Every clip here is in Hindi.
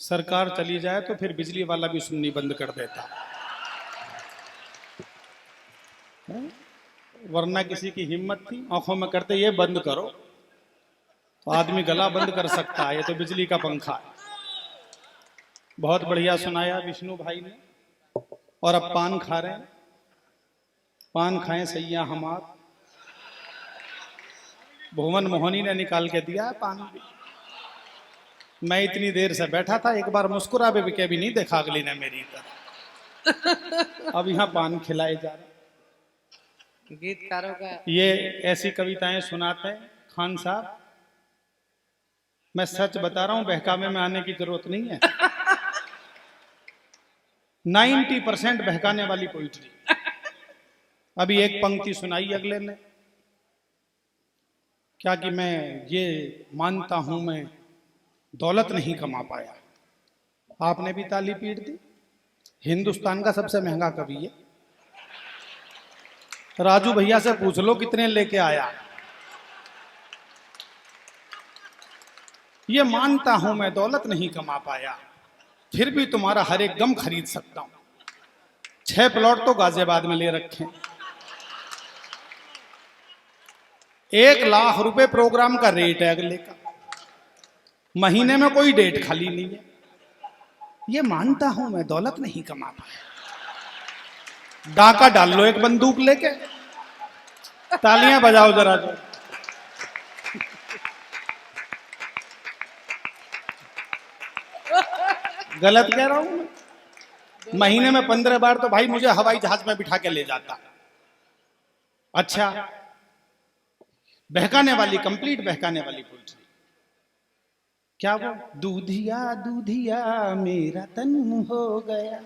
सरकार चली जाए तो फिर बिजली वाला भी सुननी बंद कर देता, वरना किसी की हिम्मत थी आंखों में करते ये बंद करो तो आदमी गला बंद कर सकता है, ये तो बिजली का पंखा है। बहुत बढ़िया सुनाया विष्णु भाई ने। और अब पान खा रहे हैं, पान खाएं सैया हमार। भुवन मोहनी ने निकाल के दिया है पान भी। मैं इतनी देर से बैठा था, एक बार मुस्कुरा भी के भी नहीं देखा अगली ने मेरी तरफ। अब यहाँ पान खिलाए जा रहे। गीतकारों का ये ऐसी कविताएं सुनाते हैं खान साहब। मैं सच बता रहा हूं, बहकावे में आने की जरूरत नहीं है। 90% बहकाने वाली पोइट्री। अभी एक पंक्ति सुनाई अगले ने, क्या कि मैं ये मानता हूं मैं दौलत नहीं कमा पाया। आपने भी ताली पीट दी। हिंदुस्तान का सबसे महंगा कवि है। राजू भैया से पूछ लो कितने लेके आया। ये मानता हूं मैं दौलत नहीं कमा पाया, फिर भी तुम्हारा हर एक गम खरीद सकता हूं। 6 प्लॉट तो गाजियाबाद में ले रखे, 1 लाख रुपए प्रोग्राम का रेट है अगले का, महीने में कोई डेट खाली नहीं है। ये मानता हूं मैं दौलत नहीं कमा पाया। डाका डाल लो एक बंदूक लेके, तालियां बजाओ जरा जो। गलत कह रहा हूं मैं? महीने में 15 बार तो भाई मुझे हवाई जहाज में बिठा के ले जाता। अच्छा, बहकाने वाली, कंप्लीट बहकाने वाली पोइट्री। क्या वो दूधिया दूधिया मेरा तन हो गया,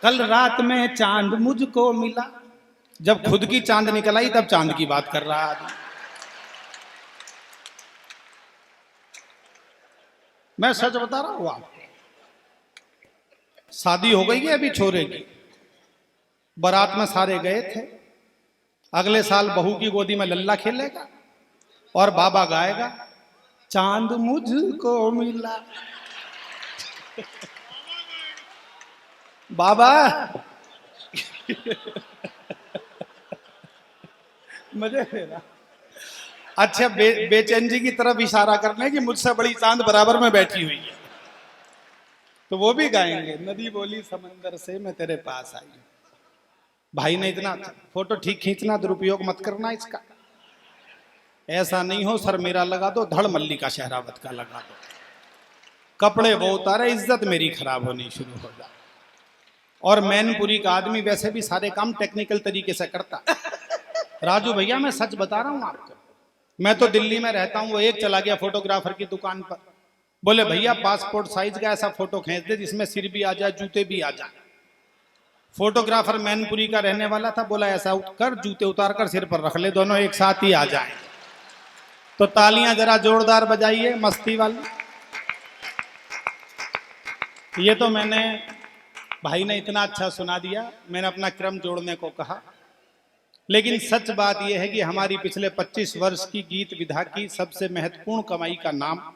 कल रात में चांद मुझको मिला। जब खुद की चांद निकल आई तब चांद की बात कर रहा आदमी। मैं सच बता रहा हूं आपको। शादी हो गई है अभी छोरे की, बारात में सारे गए थे। अगले साल बहू की गोदी में लल्ला खेलेगा और बाबा गाएगा चांद मुझको मिला। बाबा मजे लेना। अच्छा, बेचैन जी की तरफ इशारा करने की मुझसे बड़ी चांद बराबर में बैठी हुई है, तो वो भी गाएंगे नदी बोली समंदर से मैं तेरे पास आई। भाई ने इतना फोटो ठीक खींचना, दुरुपयोग मत करना इसका। ऐसा नहीं हो सर मेरा लगा दो, धड़ मल्लिका शहरावत का लगा दो, कपड़े वो उतारे, इज्जत मेरी खराब होनी शुरू हो जाए। और मैनपुरी का आदमी वैसे भी सारे काम टेक्निकल तरीके से करता। राजू भैया मैं सच बता रहा हूं आपको, मैं तो दिल्ली में रहता हूं। वो एक चला गया फोटोग्राफर की दुकान पर, बोले भैया पासपोर्ट साइज का ऐसा फोटो खींच दे जिसमें सिर भी आ जाए जूते भी आ जाए। फोटोग्राफर मैनपुरी का रहने वाला था, बोला ऐसा कर जूते उतार कर सिर पर रख ले, दोनों एक साथ ही आ जाए। तो तालियां जरा जोरदार बजाइए मस्ती वाली। ये तो मैंने, भाई ने इतना अच्छा सुना दिया, मैंने अपना क्रम जोड़ने को कहा। लेकिन सच बात यह है कि हमारी पिछले 25 वर्ष की गीत विधा की सबसे महत्वपूर्ण कमाई का नाम,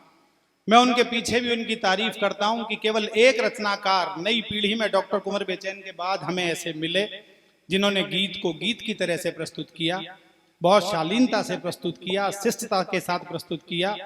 मैं उनके पीछे भी उनकी तारीफ करता हूं कि केवल एक रचनाकार नई पीढ़ी में डॉक्टर कुंवर बेचैन के बाद हमें ऐसे मिले जिन्होंने गीत को गीत की तरह से प्रस्तुत किया, बहुत शालीनता से प्रस्तुत किया, शिष्टता के साथ प्रस्तुत किया।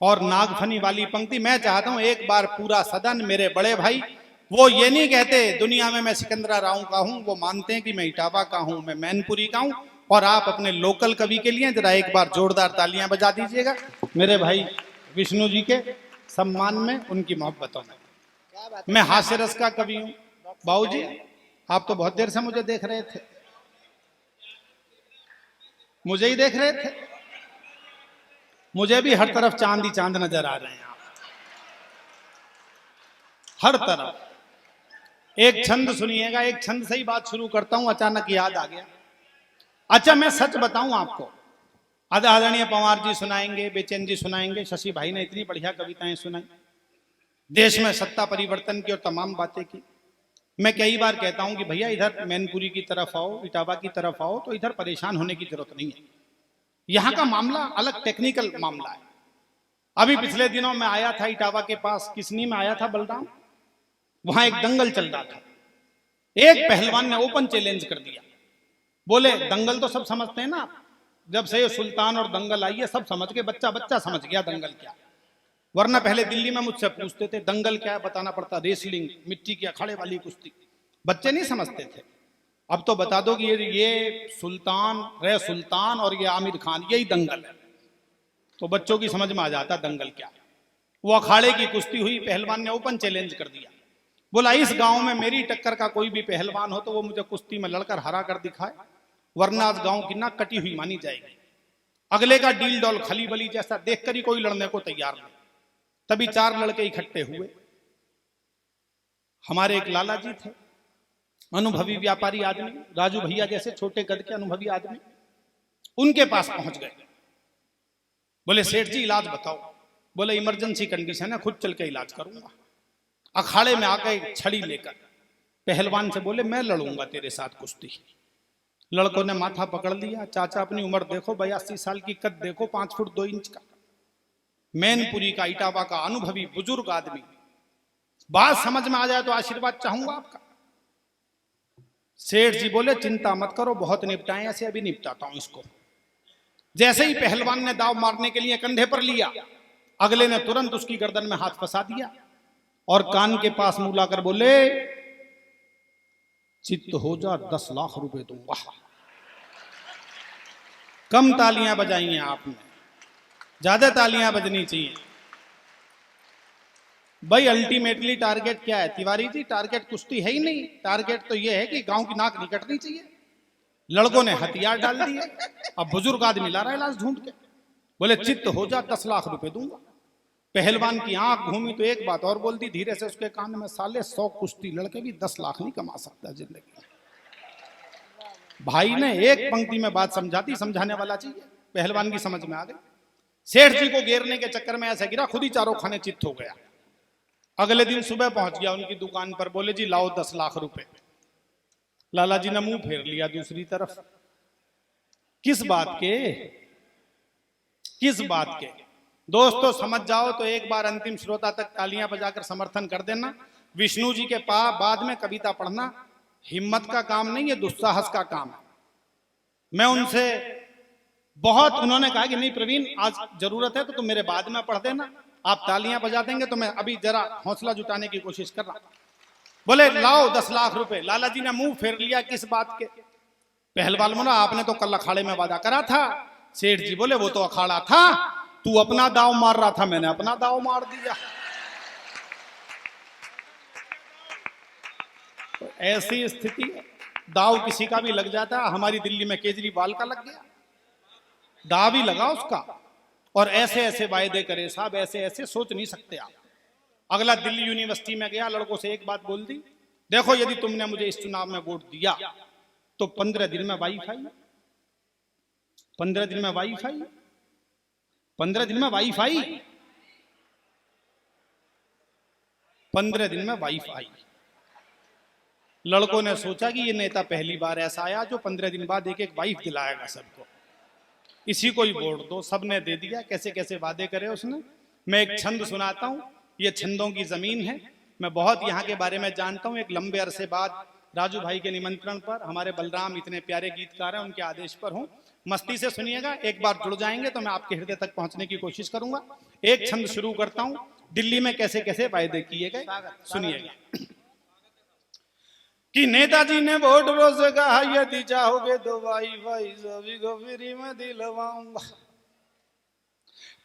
और नागफनी वाली पंक्ति मैं चाहता हूं एक बार पूरा सदन, मेरे बड़े भाई, वो ये नहीं कहते दुनिया में मैं सिकंदरा राव का हूं, वो मानते हैं कि मैं इटावा का हूं, मैं मैनपुरी का हूं। और आप अपने लोकल कवि के लिए जरा एक बार जोरदार तालियां बजा दीजिएगा मेरे भाई विष्णु जी के सम्मान में, उनकी मोहब्बतों में। मैं हास्य रस का कवि हूं। बाबू जी आप तो बहुत देर से मुझे देख रहे थे, मुझे ही देख रहे थे। मुझे भी हर तरफ चांद ही चांद नजर आ रहे हैं आप, हर तरफ। एक छंद सुनिएगा, एक छंद से ही बात शुरू करता हूं, अचानक याद आ गया। अच्छा मैं सच बताऊं आपको, आदरणीय पवार जी सुनाएंगे, बेचैन जी सुनाएंगे, शशि भाई ने इतनी बढ़िया कविताएं सुनाई, देश में सत्ता परिवर्तन की और तमाम बातें की। मैं कई बार कहता हूं कि भैया इधर मैनपुरी की तरफ आओ, इटावा की तरफ आओ, तो इधर परेशान होने की जरूरत नहीं है। यहां का मामला अलग टेक्निकल मामला है। अभी पिछले दिनों में आया था इटावा के पास, किसनी में आया था बलराम, वहां एक दंगल चल रहा था। एक पहलवान ने ओपन चैलेंज कर दिया, बोले दंगल तो सब समझते हैं ना, जब से ये सुल्तान और दंगल आई है सब समझ के, बच्चा बच्चा समझ गया दंगल क्या। वरना पहले दिल्ली में मुझसे पूछते थे दंगल क्या है, बताना पड़ता, रेसलिंग, मिट्टी की अखाड़े वाली कुश्ती, बच्चे नहीं समझते थे। अब तो बता दो कि ये सुल्तान रे सुल्तान और ये आमिर खान, यही दंगल है, तो बच्चों की समझ में आ जाता दंगल क्या। वो अखाड़े की कुश्ती हुई, पहलवान ने ओपन चैलेंज कर दिया, बोला इस गांव में मेरी टक्कर का कोई भी पहलवान हो तो वो मुझे कुश्ती में लड़कर हरा कर दिखाए, वरना आज गांव की नाक कटी हुई मानी जाएगी। अगले का डील डॉल खली बली जैसा देखकर ही कोई लड़ने को तैयार नहीं। तभी 4 लड़के इकट्ठे हुए। हमारे एक लाला जी थे, अनुभवी व्यापारी आदमी, राजू भैया जैसे छोटे कद के अनुभवी आदमी, उनके पास पहुंच गए। बोले सेठ जी इलाज बताओ। बोले इमरजेंसी कंडीशन है, खुद चल के इलाज करूंगा। अखाड़े में आ गए छड़ी लेकर, पहलवान से बोले मैं लड़ूंगा तेरे साथ कुश्ती। लड़कों ने माथा पकड़ लिया, चाचा अपनी उम्र देखो, 82 साल की, कद देखो 5 फुट 2 इंच का, मैनपुरी का, इटावा का अनुभवी बुजुर्ग आदमी। बात समझ में आ जाए तो आशीर्वाद चाहूंगा आपका। सेठ जी बोले चिंता मत करो, बहुत निपटाए ऐसे, अभी निपटाता हूं इसको। जैसे ही पहलवान ने दाव मारने के लिए कंधे पर लिया, अगले ने तुरंत उसकी गर्दन में हाथ फंसा दिया और कान के पास मुंह लाकर बोले चित्त हो जा, 10 लाख रुपए दूंगा। कम तालियां बजाई हैं आपने, ज्यादा तालियां बजनी चाहिए भाई। अल्टीमेटली टारगेट क्या है तिवारी जी? टारगेट कुश्ती है ही नहीं, टारगेट तो यह है कि गांव की नाक नहीं कटनी चाहिए। लड़कों ने हथियार डाल दिए, अब बुजुर्ग आदमी ला रहा है इलाज ढूंढ के। बोले चित्त हो जा, 10 लाख रुपए दूंगा। पहलवान की आंख घूमी तो एक बात और बोल दी धीरे से उसके कान में, साले 100 कुश्ती लड़के भी 10 लाख नहीं कमा सकता जिंदगी में। भाई ने एक पंक्ति में बात समझा दी, समझाने वाला चाहिए। पहलवान की समझ में आ गई। सेठ जी को घेरने के चक्कर में ऐसा गिरा, खुद ही चारों खाने चित्त हो गया। अगले दिन सुबह पहुंच गया उनकी दुकान पर, बोले जी लाओ 10 लाख रुपए। लाला जी ने मुंह फेर लिया दूसरी तरफ। किस बात के, किस बात के? दोस्तों समझ जाओ तो एक बार अंतिम श्रोता तक तालियां बजाकर समर्थन कर देना। विष्णु जी के बाद में कविता पढ़ना हिम्मत का काम नहीं है, दुस्साहस का काम है। मैं उनसे बहुत, उन्होंने कहा कि नहीं प्रवीण आज जरूरत है तो तुम मेरे बाद में पढ़ देना, आप तालियां बजा देंगे तो मैं अभी जरा हौसला जुटाने की कोशिश कर रहा। बोले लाओ 10 लाख रुपए। लाला जी ने मुंह फेर लिया, किस बात के? पहलवान बोला आपने तो कल अखाड़े में वादा करा था। सेठ जी बोले वो तो अखाड़ा था, तू अपना दाव मार रहा था, मैंने अपना दाव मार दिया। तो ऐसी स्थिति, दाव किसी का भी लग जाता है। हमारी दिल्ली में केजरीवाल का लग गया, दाव ही लगा उसका। और ऐसे ऐसे वायदे करे साहब, ऐसे ऐसे सोच नहीं सकते आप। अगला दिल्ली यूनिवर्सिटी में गया, लड़कों से एक बात बोल दी, देखो यदि तुमने मुझे इस चुनाव में वोट दिया तो 15 दिन में वाईफाई, 15 दिन में वाईफाई, 15 दिन में वाईफाई, 15 दिन में वाईफाई। लड़कों ने सोचा कि ये नेता पहली बार ऐसा आया जो 15 दिन बाद एक एक वाइफ दिलाएगा सबको, इसी को ही वोट दो। सबने दे दिया। कैसे कैसे वादे करे उसने। मैं एक छंद सुनाता हूं, ये छंदों की जमीन है, मैं बहुत यहाँ के बारे में जानता हूं। एक लंबे अरसे बाद राजू भाई के निमंत्रण पर, हमारे बलराम इतने प्यारे गीतकार हैं, उनके आदेश पर हूं। मस्ती से सुनिएगा, एक बार जुड़ जाएंगे तो मैं आपके हृदय तक पहुंचने की कोशिश करूंगा। एक छंद शुरू करता हूं, दिल्ली में कैसे कैसे वायदे किए गए, सुनिएगा। कि नेताजी ने वोट रोज कहा यदि चाहोगे तो वाईफाई सभी को फ्री में दिलवाऊंगा।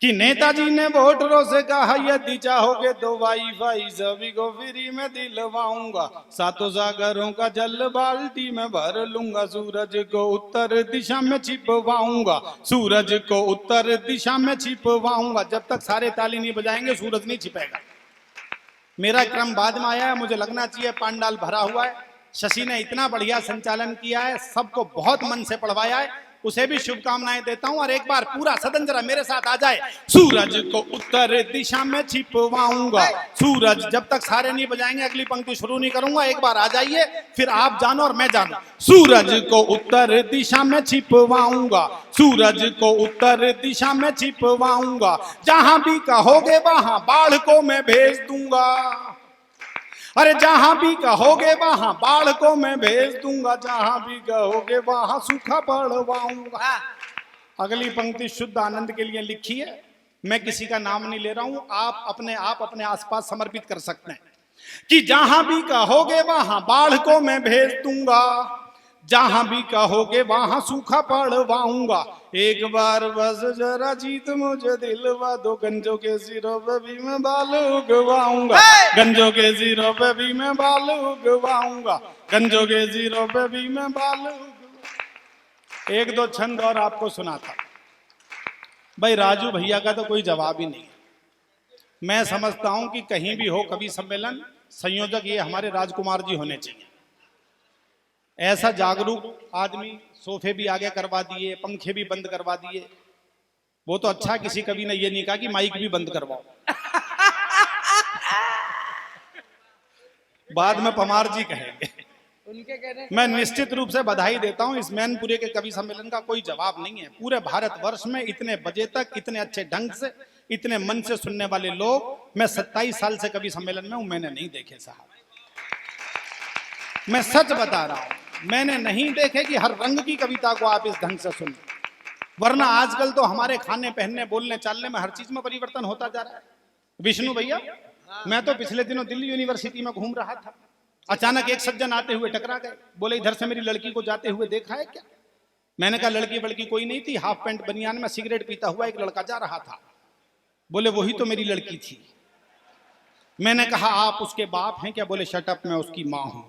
कि नेताजी ने वोट रोज कहा यदि चाहोगे तो वाईफाई सभी को फ्री में दिलवाऊंगा। 7 सागरों का जल बाल्टी में भर लूंगा, सूरज को उत्तर दिशा में छिपवाऊंगा, सूरज को उत्तर दिशा में छिपवाऊंगा। जब तक सारे ताली नहीं बजाएंगे सूरज नहीं छिपेगा। मेरा क्रम बाद में आया है, मुझे लगना चाहिए पांडाल भरा हुआ है। शशि ने इतना बढ़िया संचालन किया है, सबको बहुत मन से पढ़वाया है। उसे भी शुभकामनाएं देता हूं। और एक बार पूरा सदन जरा मेरे साथ आ जाए। सूरज को उत्तर दिशा में छिपवाऊंगा। सूरज, जब तक सारे नहीं बजाएंगे अगली पंक्ति शुरू नहीं करूंगा। एक बार आ जाइए, फिर आप जानो और मैं जानू। सूरज को उत्तर दिशा में छिपवाऊंगा, सूरज को उत्तर दिशा में छिपवाऊंगा। जहां भी कहोगे वहां बाढ़ को मैं भेज दूंगा। अरे जहां भी कहोगे वहां बाढ़ को मैं भेज दूंगा। जहां भी कहोगे वहां सूखा पड़वाऊंगा। अगली पंक्ति शुद्ध आनंद के लिए लिखी है। मैं किसी का नाम नहीं ले रहा हूं, आप अपने आसपास समर्पित कर सकते हैं कि जहां भी कहोगे वहां बाढ़ को मैं भेज दूंगा। जहां भी कहोगे वहां सूखा पड़वाऊंगा। एक बार बस जरा जीत मुझे दिलवा दो। गंजों के सिरों पे भी मैं बाल उगवाऊंगा। गंजों के सिरों पे भी मैं बाल उगवाऊंगा। गंजों के सिरों पे भी मैं बाल उगवाऊंगा। एक दो छंद और आपको सुनाता। भाई राजू भैया का तो कोई जवाब ही नहीं। मैं समझता हूं कि कहीं भी हो कवि सम्मेलन, संयोजक ये हमारे राजकुमार जी होने चाहिए। ऐसा जागरूक आदमी, सोफे भी आगे करवा दिए, पंखे भी बंद करवा दिए। वो तो अच्छा, किसी कवि ने ये नहीं कहा कि माइक भी बंद करवाओ। बाद में पमार जी कहेंगे। उनके कहने मैं निश्चित रूप से बधाई देता हूं। इस मैनपुरे के कवि सम्मेलन का कोई जवाब नहीं है। पूरे भारतवर्ष में इतने बजे तक, इतने अच्छे ढंग से, इतने मन से सुनने वाले लोग मैं 27 साल से कवि सम्मेलन में हूं, मैंने नहीं देखे साहब। मैं सच बता रहा हूं, मैंने नहीं देखे कि हर रंग की कविता को आप इस ढंग से सुन। वरना आजकल तो हमारे खाने पहनने बोलने चालने में हर चीज में परिवर्तन होता जा रहा है। विष्णु भैया, मैं तो पिछले दिनों दिल्ली यूनिवर्सिटी में घूम रहा था। अचानक एक सज्जन आते हुए टकरा गए। बोले इधर से मेरी लड़की को जाते हुए देखा है क्या? मैंने कहा लड़की बड़की कोई नहीं थी, हाफ पैंट बनियान में सिगरेट पीता हुआ एक लड़का जा रहा था। बोले वही तो मेरी लड़की थी। मैंने कहा आप उसके बाप हैं क्या? बोले शट अप, मैं उसकी मां हूं।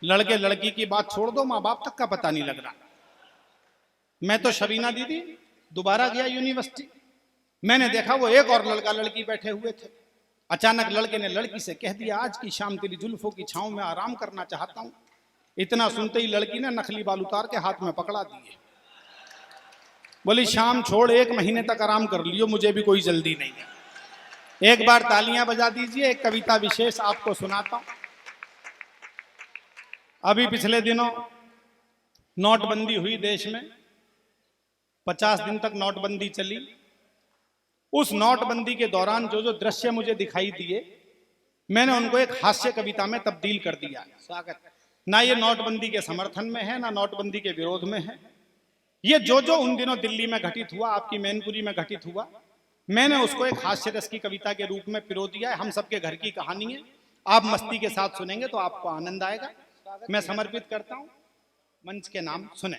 लड़के लड़की की बात छोड़ दो, माँ बाप तक का पता नहीं लग रहा। मैं तो शबीना दीदी दोबारा गया यूनिवर्सिटी। मैंने देखा वो एक और लड़का लड़की बैठे हुए थे। अचानक लड़के ने लड़की से कह दिया आज की शाम तेरी जुल्फों की छांव में आराम करना चाहता हूं। इतना सुनते ही लड़की ने नकली बाल उतार के हाथ में पकड़ा दिए। बोली शाम छोड़, 1 महीने तक आराम कर लियो, मुझे भी कोई जल्दी नहीं है। एक बार तालियां बजा दीजिए। एक कविता विशेष आपको सुनाता हूं। अभी पिछले दिनों नोटबंदी हुई देश में। 50 दिन तक नोटबंदी चली। उस नोटबंदी के दौरान जो जो दृश्य मुझे दिखाई दिए, मैंने उनको एक हास्य कविता में तब्दील कर दिया। स्वागत। ना ये नोटबंदी के समर्थन में है, ना नोटबंदी के विरोध में है। ये जो जो उन दिनों दिल्ली में घटित हुआ, आपकी मैनपुरी में घटित हुआ, मैंने उसको एक हास्य रस की कविता के रूप में पिरो दिया है। हम सबके घर की कहानी है। आप मस्ती के साथ सुनेंगे तो आपको आनंद आएगा। मैं समर्पित करता हूं। मंच के नाम सुने।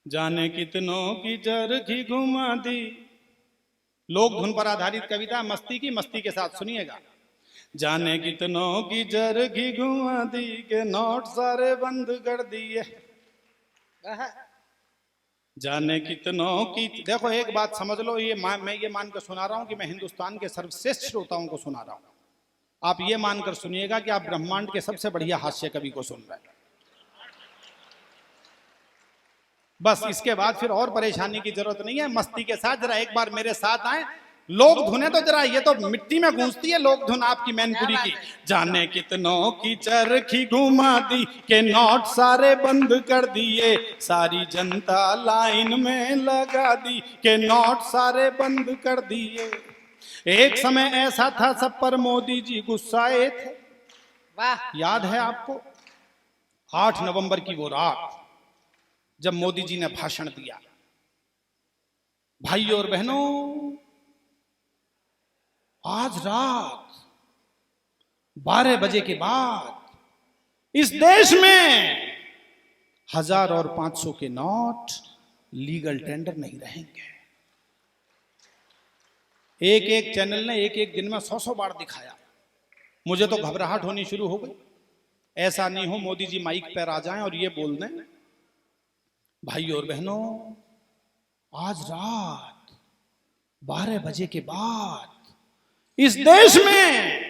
जाने कितनों की चरखी घुमा दी। लोक धुन पर आधारित कविता, मस्ती की, मस्ती के साथ सुनिएगा। जाने कितनों की चरखी घुमा दी के नोट सारे बंद कर दिए। जाने कितनों की, देखो एक बात समझ लो, मैं ये मानकर सुना रहा हूं कि मैं हिंदुस्तान के सर्वश्रेष्ठ श्रोताओं को सुना रहा हूं। आप ये मानकर सुनिएगा कि आप ब्रह्मांड के सबसे बढ़िया हास्य कवि को सुन रहे हैं। बस इसके बाद फिर और परेशानी की जरूरत नहीं है। मस्ती के साथ जरा एक बार मेरे साथ आए। लोक धुने तो जरा, ये तो मिट्टी में गूंजती है लोक धुन आपकी मैनपुरी की। जाने कितनों की चरखी घुमा दी के नोट सारे बंद कर दिए। सारी जनता लाइन में लगा दी के नोट सारे बंद कर दिए। एक समय ऐसा था सब पर मोदी जी गुस्साए थे। वाह, याद है आपको 8 नवंबर की वो रात जब मोदी जी ने भाषण दिया। भाइयों और बहनों, आज रात 12 बजे के बाद इस देश में 1000 और 500 के नोट लीगल टेंडर नहीं रहेंगे। एक एक चैनल ने एक एक दिन में 100 बार दिखाया। मुझे तो घबराहट होनी शुरू हो गई। ऐसा नहीं हो मोदी जी माइक पर आ जाएं और ये बोल दें, भाइयों और बहनों, आज रात 12 बजे के बाद इस देश में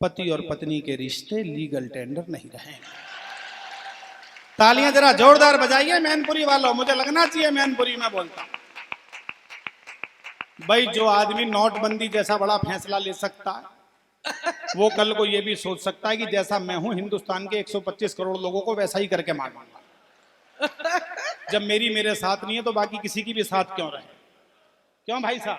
पति और पत्नी के रिश्ते लीगल टेंडर नहीं रहेंगे। तालियां जरा जोरदार बजाइए मैनपुरी वालों, मुझे लगना चाहिए मैनपुरी में बोलता हूं। भाई जो आदमी नोटबंदी जैसा बड़ा फैसला ले सकता है, वो कल को ये भी सोच सकता है कि जैसा मैं हूं हिंदुस्तान के 125 करोड़ लोगों को वैसा ही करके मारूंगा। जब मेरे साथ नहीं है तो बाकी किसी की भी साथ क्यों रहे? क्यों भाई साहब?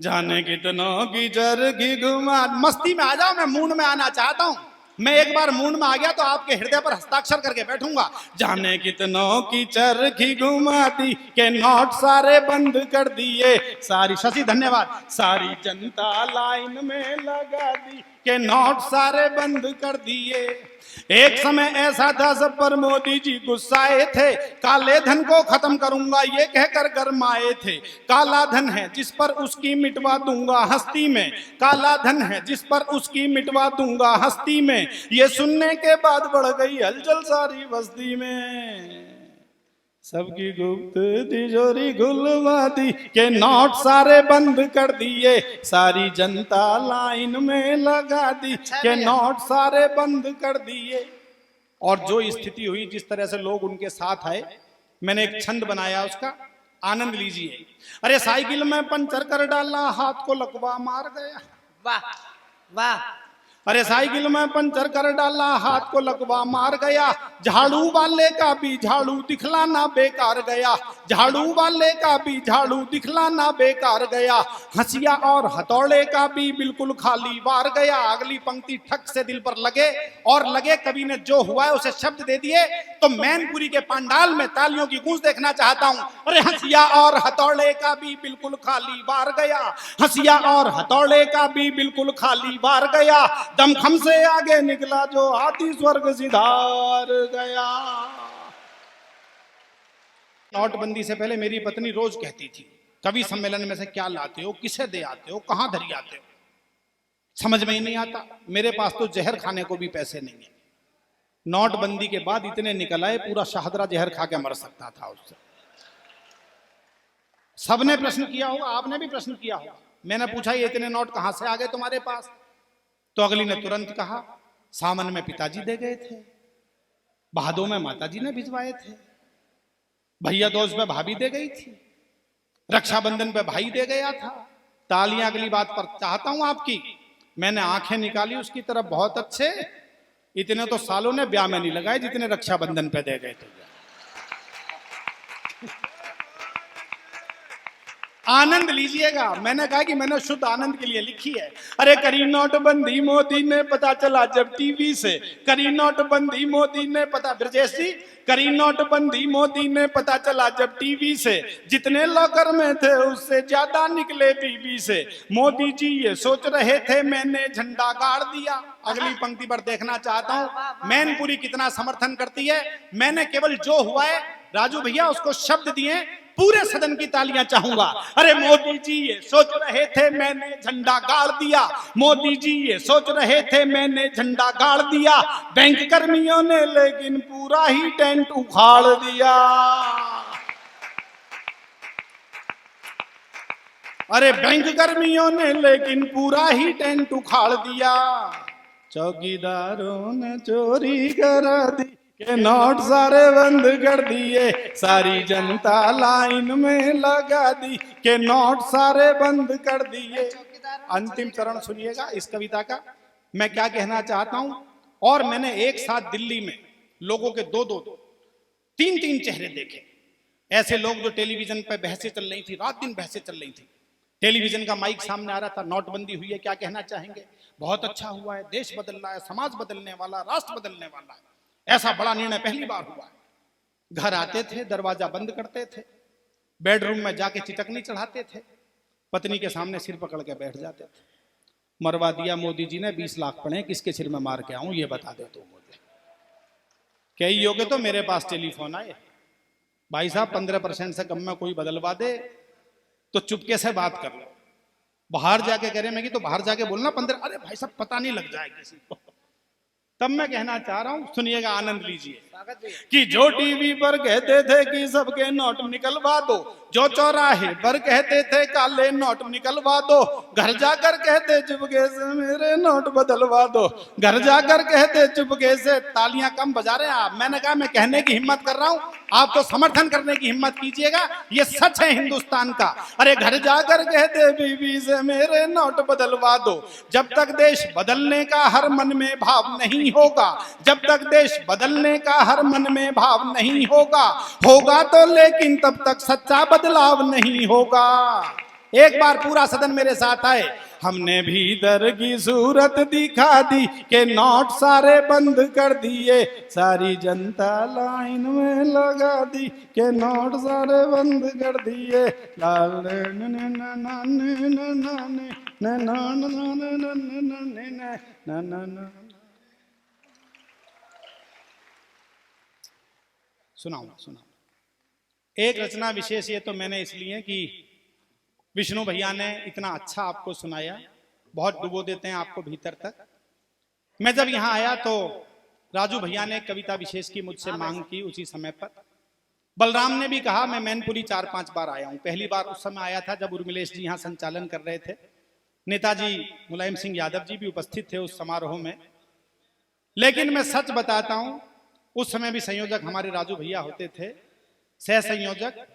जाने कितनों की चरखी घुमा, मस्ती में आ जाओ, मैं मूड में आना चाहता हूं। मैं एक बार मूड में आ गया तो आपके हृदय पर हस्ताक्षर करके बैठूंगा। जाने कितनों की चरखी घुमा दी के नोट सारे बंद कर दिए, सारी शशि धन्यवाद, सारी जनता लाइन में लगा दी के नोट सारे बंद कर दिए। एक समय ऐसा था सब पर मोदी जी गुस्साए थे, काले धन को खत्म करूंगा ये कहकर गरमाए थे। काला धन है जिस पर उसकी मिटवा दूंगा हस्ती में, काला धन है जिस पर उसकी मिटवा दूंगा हस्ती में। ये सुनने के बाद बढ़ गई हलचल सारी बस्ती में, सबकी गुप्त तिजोरी खुलवा दी के नोट सारे बंद कर दिए, सारी जनता लाइन में लगा दी के नोट सारे बंद कर दिए। और जो स्थिति हुई, जिस तरह से लोग उनके साथ आए, मैंने एक छंद बनाया, उसका आनंद लीजिए। अरे साइकिल में पंचर कर डाला, हाथ को लकवा मार गया। वाह वाह। अरे साइकिल में पंचर कर डाला, हाथ को लकवा मार गया। झाड़ू वाले का भी झाड़ू दिखलाना बेकार गया, झाड़ू वाले का भी झाड़ू दिखलाना बेकार गया। हंसिया और हथौड़े का भी बिल्कुल खाली वार गया। अगली पंक्ति ठक से दिल पर लगे और लगे कवि ने जो हुआ है उसे शब्द दे दिए। तो मैनपुरी के पंडाल में तालियों की गूंज देखना चाहता हूं। अरे हंसिया और हथौड़े का भी बिल्कुल खाली वार गया, हंसिया और हथौड़े का भी बिल्कुल खाली वार गया। दमखम से आगे निकला जो हाथी स्वर्ग सिधार गया। नोटबंदी से पहले मेरी पत्नी रोज कहती थी, कवि सम्मेलन में से क्या लाते हो, किसे दे आते हो, कहां धरी आते हो, समझ में ही नहीं आता। मेरे पास तो जहर खाने को भी पैसे नहीं है। नोटबंदी के बाद इतने निकल आए, पूरा शाहदरा जहर खा के मर सकता था उससे। सबने प्रश्न किया होगा, आपने भी प्रश्न किया होगा। मैंने पूछा ये इतने नोट कहां से आ गए तुम्हारे पास? तो अगली ने तुरंत कहा, सामन में पिताजी दे गए थे, बहादों में माताजी ने भिजवाए थे, भैया दोस्त पे भाभी दे गई थी, रक्षाबंधन पे भाई दे गया था। तालियां अगली बात पर चाहता हूं आपकी। मैंने आंखें निकाली उसकी तरफ, बहुत अच्छे, इतने तो सालों ने ब्याह में नहीं लगाए जितने रक्षाबंधन पे दे गए थे। आनंद लीजिएगा। मैंने कहा कि मैंने शुद्ध आनंद के लिए लिखी है। अरे करी नोटबंदी मोदी ने पता चला जब टीवी से, करी नोटबंदी मोदी ने पता, ब्रजेश जी, करी नोटबंदी मोदी ने पता चला जब टीवी से, जितने लॉकर में थे उससे ज्यादा निकले बीबी से। मोदी जी ये सोच रहे थे मैंने झंडा गाड़ दिया। अगली पंक्ति पर देखना चाहता हूं मैनपुरी कितना समर्थन करती है। मैंने केवल जो हुआ है राजू भैया उसको शब्द दिए, पूरे सदन की तालियां चाहूंगा। अरे मोदी जी ये सोच रहे थे मैंने झंडा गाड़ दिया, मोदी जी ये सोच रहे थे मैंने झंडा गाड़ दिया। बैंक कर्मियों ने लेकिन पूरा ही टेंट उखाड़ दिया। अरे बैंक कर्मियों ने लेकिन पूरा ही टेंट उखाड़ दिया। चौकीदारों ने चोरी करा दी के नोट सारे बंद कर दिए, सारी जनता लाइन में लगा दी के नोट सारे बंद कर दिए। अंतिम चरण सुनिएगा इस कविता का, मैं क्या कहना चाहता हूं। और मैंने एक साथ दिल्ली में लोगों के दो दो तीन तीन चेहरे देखे, ऐसे लोग जो टेलीविजन पे बहसें चल रही थी, रात दिन बहसें चल रही थी, टेलीविजन का माइक सामने आ रहा था, नोटबंदी हुई है, क्या कहना चाहेंगे, बहुत अच्छा हुआ है, देश बदल रहा है, समाज बदलने वाला, राष्ट्र बदलने वाला है, ऐसा बड़ा निर्णय पहली बार हुआ है। घर आते थे, दरवाजा बंद करते थे, बेडरूम में जाके चिटकनी चढ़ाते थे, पत्नी के सामने सिर पकड़ के बैठ जाते थे। मरवा दिया मोदी जी ने, 20 लाख पड़े, किसके सिर में मार के आऊं ये बता दे तू मुझे। कई योगे तो मेरे पास टेलीफोन आए, भाई साहब 15% से कम में कोई बदलवा दे तो चुपके से बात कर लो। बाहर जाके कह रहे मैं कि तो बाहर जाके बोलना 15, अरे भाई साहब पता नहीं लग जाए किसी को। तब मैं कहना चाह रहा हूं, सुनिएगा, आनंद लीजिए। स्वागत भैया कि जो टीवी पर कहते थे कि सबके नोट निकलवा दो, जो चौराहे पर कहते थे काले नोट निकलवा दो, घर जाकर कहते चुपके से मेरे नोट बदलवा दो, घर जाकर कहते चुपके से। तालियां कम बजा रहे हैं आप। मैंने कहा मैं कहने की हिम्मत कर रहा हूं, आप तो समर्थन करने की हिम्मत कीजिएगा, ये सच है हिंदुस्तान का। अरे घर जाकर कहते बीवी से मेरे नोट बदलवा दो। जब तक देश बदलने का हर मन में भाव नहीं होगा, जब तक देश बदलने का हर मन में भाव नहीं होगा, होगा तो लेकिन तब तक सच्चा बदलाव नहीं होगा। एक बार पूरा सदन मेरे साथ आए। हमने भीतर की सूरत दिखा दी के नोट सारे बंद कर दिए, सारी जनता लाइन में लगा दी के नोट सारे बंद कर दिए। सुनाओ। एक रचना विशेष ये तो मैंने इसलिए कि विष्णु भैया ने इतना अच्छा आपको सुनाया, बहुत डुबो देते हैं आपको भीतर तक। मैं जब यहां आया तो राजू भैया ने कविता विशेष की मुझसे मांग की उसी समय पर। बलराम ने भी कहा, मैं मैनपुरी 4-5 बार आया हूं। पहली बार उस समय आया था जब उर्मिलेश जी यहां संचालन कर रहे थे। नेताजी मुलायम सिंह यादव जी भी उपस्थित थे उस समारोह में। लेकिन मैं सच बताता हूं, उस समय भी संयोजक हमारे राजू भैया होते थे, सह संयोजक।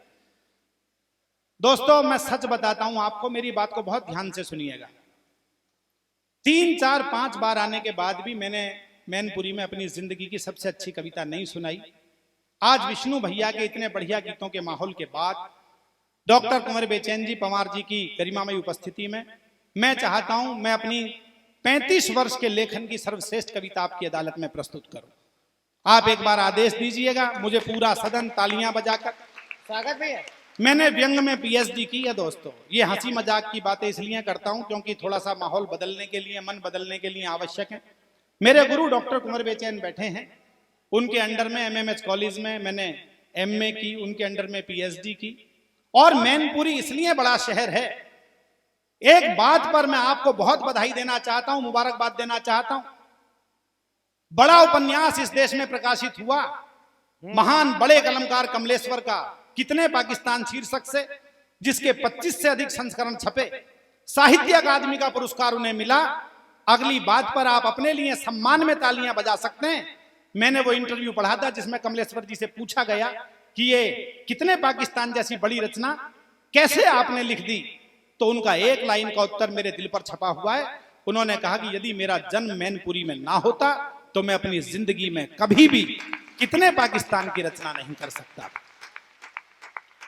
दोस्तों मैं सच बताता हूं आपको, मेरी बात को बहुत ध्यान से सुनिएगा। 3, 4, 5 बार आने के बाद भी मैंने मैनपुरी में अपनी जिंदगी की सबसे अच्छी कविता नहीं सुनाई। आज विष्णु भैया के इतने बढ़िया गीतों के माहौल के बाद, डॉक्टर कुंवर बेचैन जी पंवार जी की गरिमामयी उपस्थिति में, मैं चाहता हूं मैं अपनी 35 वर्ष के लेखन की सर्वश्रेष्ठ कविता आपकी अदालत में प्रस्तुत करूं। आप एक बार आदेश दीजिएगा, मुझे पूरा सदन तालियां बजाकर। स्वागत भैया मैंने व्यंग में पीएचडी की है दोस्तों। ये हंसी मजाक की बातें इसलिए करता हूं क्योंकि थोड़ा सा माहौल बदलने के लिए, मन बदलने के लिए आवश्यक है। मेरे गुरु डॉक्टर कुंवर बेचैन बैठे हैं, उनके अंडर में एमएमएच कॉलेज में मैंने एमए की, उनके अंडर में पीएचडी की। और मैनपुरी इसलिए बड़ा शहर है, एक बात पर मैं आपको बहुत बधाई देना चाहता हूं, मुबारकबाद देना चाहता हूं। बड़ा उपन्यास इस देश में प्रकाशित हुआ, महान बड़े कलमकार कमलेश्वर का कितने पाकिस्तान शीर्षक से, जिसके 25 से अधिक संस्करण छपे, साहित्य अकादमी का पुरस्कार उन्हें मिला। अगली बात पर आप अपने लिए सम्मान में तालियां बजा सकते हैं। मैंने वो इंटरव्यू पढ़ा था जिसमें कमलेश्वर जी से पूछा गया कि ये कितने पाकिस्तान जैसी बड़ी रचना कैसे आपने लिख दी, तो उनका एक लाइन का उत्तर मेरे दिल पर छपा हुआ है। उन्होंने कहा कि यदि मेरा जन्म मैनपुरी में ना होता तो मैं अपनी जिंदगी में कभी भी कितने पाकिस्तान की रचना नहीं कर सकता।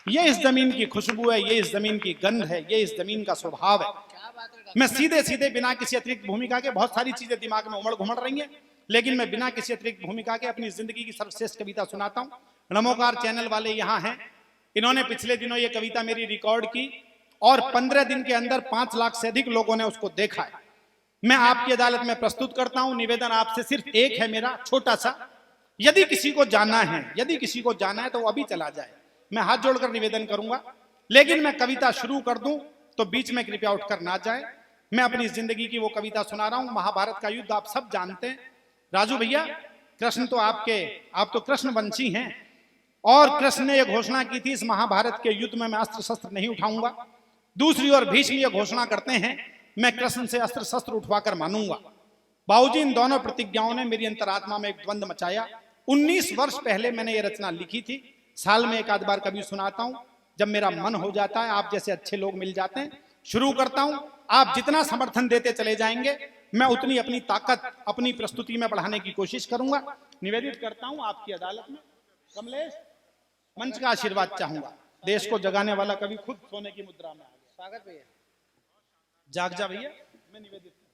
ये इस जमीन की खुशबू है, ये इस जमीन की गंध है, ये इस जमीन का स्वभाव है। मैं सीधे सीधे बिना किसी अतिरिक्त भूमिका के, बहुत सारी चीजें दिमाग में उमड़ घुमड़ रही हैं, लेकिन मैं बिना किसी अतिरिक्त भूमिका के अपनी जिंदगी की सर्वश्रेष्ठ कविता सुनाता हूं। नमोकार चैनल वाले यहाँ हैं, इन्होंने पिछले दिनों ये कविता मेरी रिकॉर्ड की और 15 दिन के अंदर 5 लाख से अधिक लोगों ने उसको देखा है। मैं आपकी अदालत में प्रस्तुत करता हूं। निवेदन आपसे सिर्फ एक है मेरा, छोटा सा। यदि किसी को जाना है तो वो अभी चला जाए। मैं हाथ जोड़कर निवेदन करूंगा, लेकिन मैं कविता शुरू कर दूं तो बीच में कृपया उठकर ना जाए। मैं अपनी जिंदगी की वो कविता सुना रहा हूं। महाभारत का युद्ध आप सब जानते हैं। राजू भैया, कृष्ण तो आप तो कृष्ण वंशी हैं, और कृष्ण ने यह घोषणा की थी, इस महाभारत के युद्ध में मैं अस्त्र शस्त्र नहीं उठाऊंगा। दूसरी ओर भीष्म ये घोषणा करते हैं, मैं कृष्ण से अस्त्र शस्त्र उठवाकर मानूंगा। बाबूजी, इन दोनों प्रतिज्ञाओं ने मेरी अंतरात्मा में एक द्वंद्व मचाया। 19 वर्ष पहले मैंने ये रचना लिखी थी। साल में एक आध बार कभी सुनाता हूं, जब मेरा मन हो जाता है, आप जैसे अच्छे लोग मिल जाते हैं। शुरू करता हूं, आप जितना समर्थन देते चले जाएंगे, मैं उतनी अपनी ताकत अपनी प्रस्तुति में बढ़ाने की कोशिश करूंगा। निवेदित करता हूं आपकी अदालत में, कमलेश, मंच का आशीर्वाद चाहूंगा। देश को जगाने वाला कभी खुद सोने की मुद्रा में आ गया। स्वागत भैया। जाग जा भैया। मैं निवेदित करता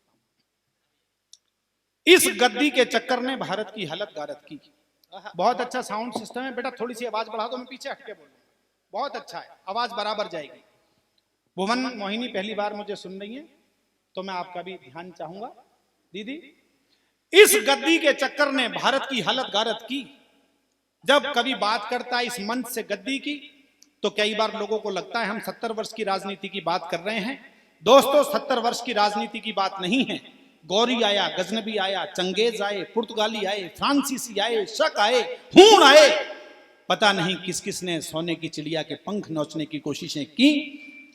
हूं, इस गद्दी के चक्कर ने भारत की हालत गारत की। बहुत अच्छा साउंड सिस्टम है बेटा, थोड़ी सी आवाज बढ़ा दो, मैं पीछे हटके बोलूंगा। बहुत अच्छा है, आवाज बराबर जाएगी। भुवन मोहिनी पहली बार मुझे सुन रही है, तो मैं आपका भी ध्यान चाहूंगा। दीदी, इस गद्दी के चक्कर ने भारत की हालत गारत की। जब कभी बात करता है इस मंच से गद्दी की, तो कई बार लोगों को लगता है हम 70 वर्ष की राजनीति की बात कर रहे हैं। दोस्तों, 70 वर्ष की राजनीति की बात नहीं है, गौरी आया, गजनबी आया, चंगेज आए, पुर्तगाली आए, फ्रांसीसी आए, शक आए, हूण आए, पता नहीं किस किस ने सोने की चिड़िया के पंख नोचने की कोशिशें की।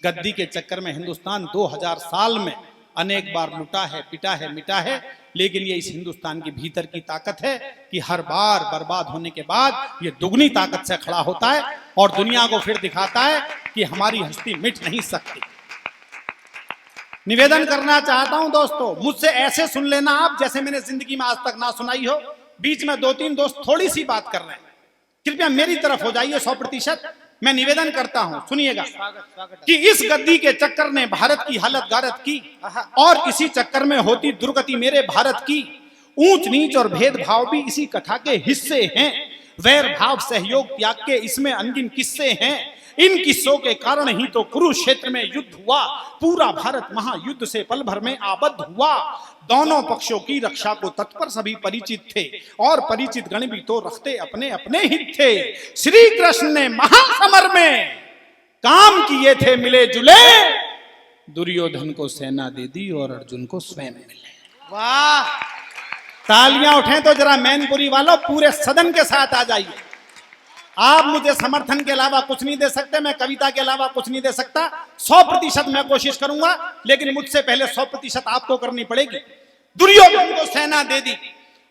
गद्दी के चक्कर में हिंदुस्तान 2000 साल में अनेक बार लुटा है, पिटा है, मिटा है, लेकिन ये इस हिंदुस्तान की भीतर की ताकत है कि हर बार बर्बाद होने के बाद ये दुगनी ताकत से खड़ा होता है और दुनिया को फिर दिखाता है कि हमारी हस्ती मिट नहीं सकती। निवेदन करना चाहता हूं दोस्तों, मुझसे ऐसे सुन लेना आप जैसे मैंने जिंदगी में आज तक ना सुनाई हो। बीच में 2-3 दोस्त थोड़ी सी बात कर रहे हैं, कृपया मेरी तरफ हो जाइए 100%। मैं निवेदन करता हूं, सुनिएगा कि इस गद्दी के चक्कर ने भारत की हालत गारत की और इसी चक्कर में होती दुर्गति मेरे भारत की। ऊंच नीच और भेदभाव भी इसी कथा के हिस्से हैं, वैर भाव सहयोग त्याग के इसमें अनगिन किस्से हैं। इन किस्सों के कारण ही तो कुरुक्षेत्र में युद्ध हुआ, पूरा भारत महायुद्ध से पल भर में आबद्ध हुआ। दोनों पक्षों की रक्षा को तत्पर सभी परिचित थे और परिचित गण भी तो रखते अपने अपने हित थे। श्री कृष्ण ने महासमर में काम किए थे मिले जुले, दुर्योधन को सेना दे दी और अर्जुन को स्वयं मिले। वाह, तालियां उठें तो जरा मैनपुरी वालों पूरे सदन के साथ आ जाइए। आप मुझे समर्थन के अलावा कुछ नहीं दे सकते, मैं कविता के अलावा कुछ नहीं दे सकता। 100% मैं कोशिश करूंगा, लेकिन मुझसे पहले 100% आपको करनी पड़ेगी। दुर्योधन को सेना दे दी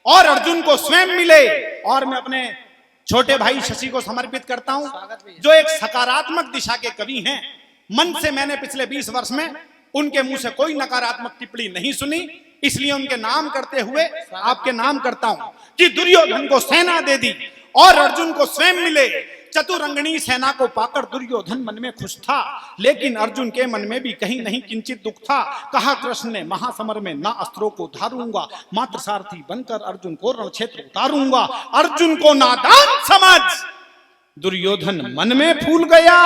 और अर्जुन को स्वयं मिले। और मैं अपने छोटे भाई शशि को समर्पित करता हूं, जो एक सकारात्मक दिशा के कवि हैं। मन से मैंने पिछले 20 वर्ष में उनके मुंह से कोई नकारात्मक टिप्पणी नहीं सुनी, इसलिए उनके नाम करते हुए आपके नाम करता हूं कि दुर्योधन को सेना दे दी और अर्जुन को स्वयं मिले। चतुरंगनी सेना को पाकर दुर्योधन मन में खुश था, लेकिन अर्जुन के मन में भी कहीं नहीं किंचित दुख था। कहा कृष्ण ने महासमर में ना अस्त्रों को धारूंगा, मात्र सारथी बनकर अर्जुन को रण क्षेत्र उतारूंगा। अर्जुन को नादान समझ दुर्योधन मन में फूल गया,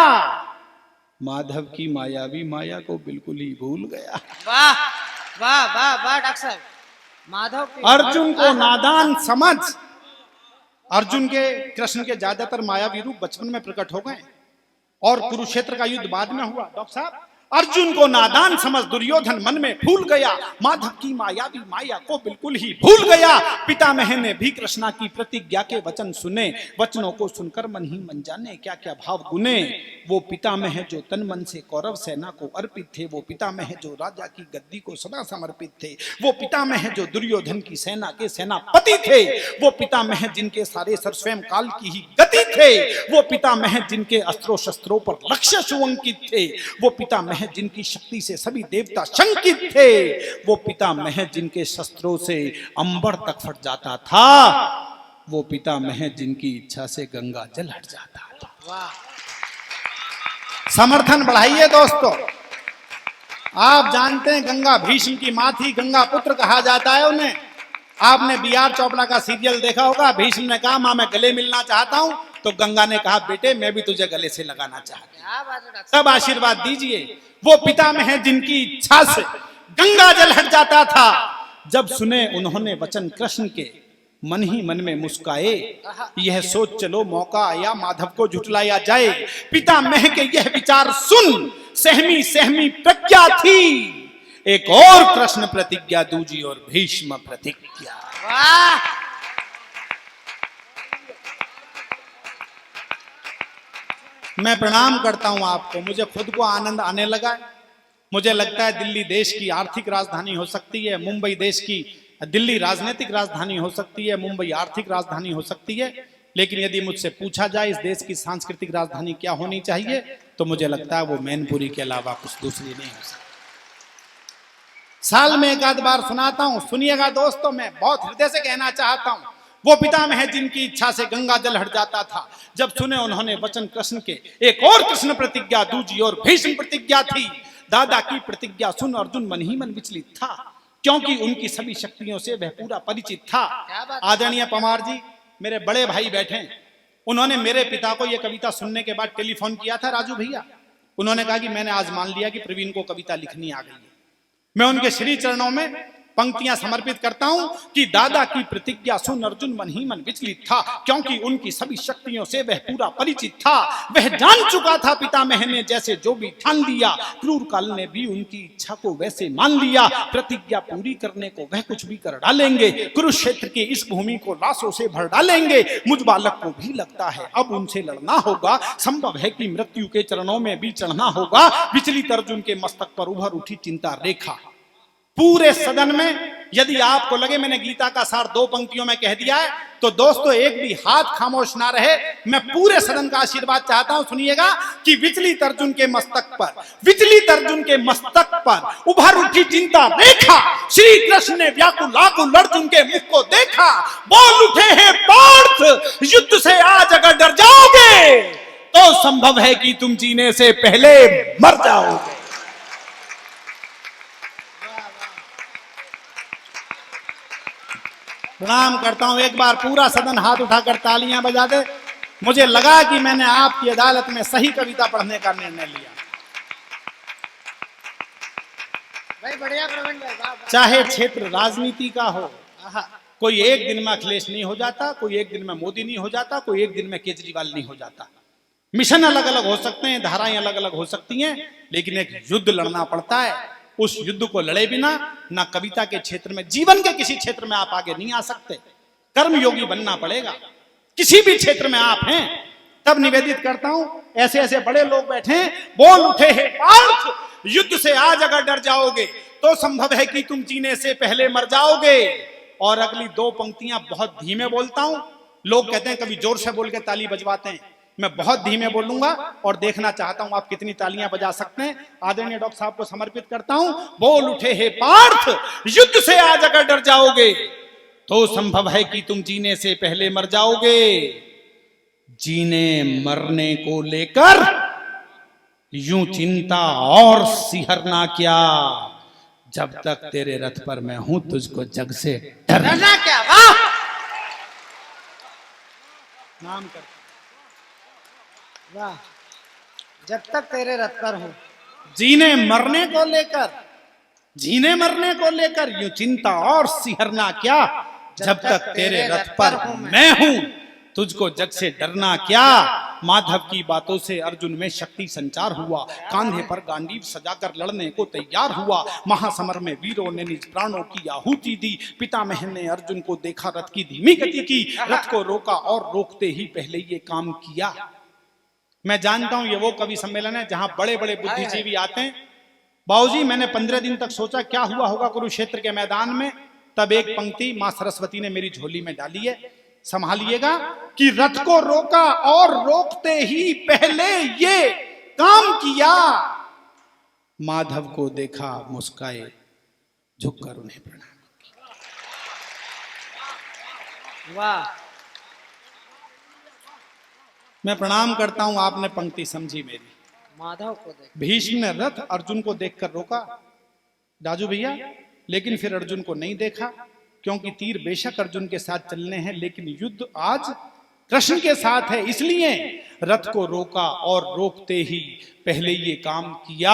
माधव की मायावी माया को बिल्कुल ही भूल गया। वाह वाह वाह वाह डॉक्टर साहब, माधव अर्जुन को नादान समझ। अर्जुन के कृष्ण के ज्यादातर मायावी रूप बचपन में प्रकट हो गए और कुरुक्षेत्र का युद्ध बाद में हुआ। डॉक्टर साहब, अर्जुन को नादान समझ दुर्योधन मन में फूल गया, माधव की मायावी माया को बिल्कुल ही भूल गया। पितामह ने भी कृष्णा की प्रतिज्ञा के वचन सुने, वचनों को सुनकर मन ही मन जाने क्या क्या भाव गुने। वो पितामह जो तन मन से कौरव सेना को अर्पित थे, वो पितामह जो राजा की गद्दी को सदा समर्पित थे, वो पितामह जो दुर्योधन की सेना के सेनापति थे, वो पितामह जिनके सारे सर स्वयं काल की ही गति थे, वो पितामह जिनके अस्त्रों शस्त्रों पर लक्ष्य सुअंकित थे, वो पितामह जिनकी शक्ति से सभी देवता शंकित थे, वो पितामह जिनके शस्त्रों से अंबर तक फट जाता था, वो पितामह जिनकी इच्छा से गंगा जल हट जाता था। वाह, समर्थन बढ़ाइए दोस्तों। आप जानते हैं गंगा भीष्म की मां थी, गंगा पुत्र कहा जाता है उन्हें। आपने बीआर चोपड़ा का सीरियल देखा होगा। भीष्म ने कहा मां मैं गले मिलना चाहता हूं, तो गंगा ने कहा बेटे मैं भी तुझे गले से लगाना चाहती हूं, क्या बात है डॉक्टर सब आशीर्वाद दीजिए। वो पितामह जिनकी इच्छा से गंगा जल हट जाता था, जब सुने उन्होंने वचन कृष्ण के, मन ही मन में मुस्काए। यह सोच चलो मौका आया माधव को झुटलाया जाए। पितामह के यह विचार सुन सहमी सहमी प्रज्ञा थी, एक और कृष्ण प्रतिज्ञा दूजी और भीष्म प्रतिज्ञा। वाह, मैं प्रणाम करता हूं आपको, मुझे खुद को आनंद आने लगा है। मुझे लगता है दिल्ली देश की आर्थिक राजधानी हो सकती है, मुंबई देश की, दिल्ली राजनीतिक राजधानी हो सकती है, मुंबई आर्थिक राजधानी हो सकती है, लेकिन यदि मुझसे पूछा जाए इस देश की सांस्कृतिक राजधानी क्या होनी चाहिए, तो मुझे लगता है वो मैनपुरी के अलावा कुछ दूसरी नहीं हो सकती। साल में एक आध बार सुनाता हूं, सुनिएगा दोस्तों, मैं बहुत हृदय से कहना चाहता हूं। वो पितामह जिनकी इच्छा से गंगा जल हट जाता था, जब सुने उन्होंने वचन कृष्ण के, एक और कृष्ण प्रतिज्ञा दूजी और भीष्म प्रतिज्ञा थी। दादा की प्रतिज्ञा सुन अर्जुन मन ही मन विचलित था, क्योंकि उनकी सभी शक्तियों से वह पूरा परिचित था। आदरणीय पवार जी मेरे बड़े भाई बैठे, उन्होंने मेरे पिता को यह कविता सुनने के बाद टेलीफोन किया था, राजू भैया, उन्होंने कहा कि मैंने आज मान लिया कि प्रवीण को कविता लिखनी आ गई है। मैं उनके श्री चरणों में पंक्तियां समर्पित करता हूं कि दादा की प्रतिज्ञा सुन अर्जुन मन ही मन विचलित था, क्योंकि उनकी सभी शक्तियों से वह पूरा परिचित था। वह जान चुका था पितामह ने जैसे जो भी ठान लिया, क्रूर काल ने भी उनकी इच्छा को वैसे मान लिया। प्रतिज्ञा पूरी करने को वह कुछ भी कर डालेंगे, कुरुक्षेत्र की इस भूमि को लाशों से भर डालेंगे। मुझ बालक को भी लगता है अब उनसे लड़ना होगा, संभव है कि मृत्यु के चरणों में भी चढ़ना होगा। विचलित अर्जुन के मस्तक पर उभर उठी चिंता रेखा। पूरे सदन में यदि आपको लगे मैंने गीता का सार 2 पंक्तियों में कह दिया है, तो दोस्तों एक भी हाथ खामोश ना रहे। मैं पूरे सदन का आशीर्वाद चाहता हूं, सुनिएगा कि विचलित अर्जुन के मस्तक पर, विचलित अर्जुन के मस्तक पर उभर उठी चिंता रेखा। श्री कृष्ण ने व्याकुल आकुल अर्जुन के मुख को देखा, बोल उठे हैं पार्थ, युद्ध से आज अगर डर जाओगे तो संभव है कि तुम जीने से पहले मर जाओगे। प्रणाम करता हूं, एक बार पूरा सदन हाथ उठाकर तालियां बजा दे। मुझे लगा कि मैंने आपकी अदालत में सही कविता पढ़ने का निर्णय लिया। भाई बढ़िया प्रवीण भाई, वाह, वाह। चाहे क्षेत्र राजनीति का हो, कोई एक दिन में अखिलेश नहीं हो जाता, कोई एक दिन में मोदी नहीं हो जाता, कोई एक दिन में केजरीवाल नहीं हो जाता। मिशन अलग अलग हो सकते हैं, धाराएं अलग अलग हो सकती हैं, लेकिन एक युद्ध लड़ना पड़ता है। उस युद्ध को लड़े बिना ना कविता के क्षेत्र में, जीवन के किसी क्षेत्र में आप आगे नहीं आ सकते। कर्मयोगी बनना पड़ेगा। किसी भी क्षेत्र में आप हैं, तब निवेदित करता हूं, ऐसे ऐसे बड़े लोग बैठे हैं, बोल उठे हैं पार्थ, युद्ध से आज अगर डर जाओगे तो संभव है कि तुम जीने से पहले मर जाओगे। और अगली 2 पंक्तियां बहुत धीमे बोलता हूं। लोग कहते हैं कभी जोर से बोल के ताली बजवाते हैं, मैं बहुत धीमे बोलूंगा और देखना चाहता हूं आप कितनी तालियां बजा सकते हैं। आदरणीय डॉक्टर साहब को समर्पित करता हूं। बोल उठे हे पार्थ, युद्ध से आज अगर डर जाओगे तो संभव है कि तुम जीने से पहले मर जाओगे। जीने मरने को लेकर यूं चिंता और सिहरना क्या, जब तक तेरे रथ पर मैं हूं तुझको जग से डरना क्या। वाह, नाम कर वाह, जब तक तेरे रथ पर हूं। जीने मरने को लेकर, जीने मरने को लेकर यूं चिंता और सिहरना क्या, जब तक तेरे रथ पर मैं हूं तुझको जग से डरना क्या। माधव की बातों से अर्जुन में शक्ति संचार हुआ, कांधे पर गांडीव सजाकर लड़ने को तैयार हुआ। महासमर में वीरों ने निज प्राणों की आहुति दी। पितामह ने अर्जुन को देखा, रथ की धीमी गति की, रथ को रोका और रोकते ही पहले ये काम किया। मैं जानता हूं ये वो कवि सम्मेलन है जहां बड़े बड़े बुद्धिजीवी आते हैं। बाबूजी मैंने 15 दिन तक सोचा क्या हुआ होगा कुरुक्षेत्र के मैदान में, तब एक पंक्ति मां सरस्वती ने मेरी झोली में डाली है, संभालिएगा कि रथ को रोका और रोकते ही पहले ये काम किया। माधव को देखा, मुस्काए, झुककर उन्हें प्रणाम। वाह, मैं प्रणाम करता हूं, आपने पंक्ति समझी मेरी। माधव को देख। भीष्म ने रथ अर्जुन को देखकर रोका, राजू भैया, लेकिन फिर अर्जुन को नहीं देखा, क्योंकि तीर बेशक अर्जुन के साथ चलने हैं, लेकिन युद्ध आज कृष्ण के साथ है, इसलिए रथ को रोका और रोकते ही पहले ये काम किया।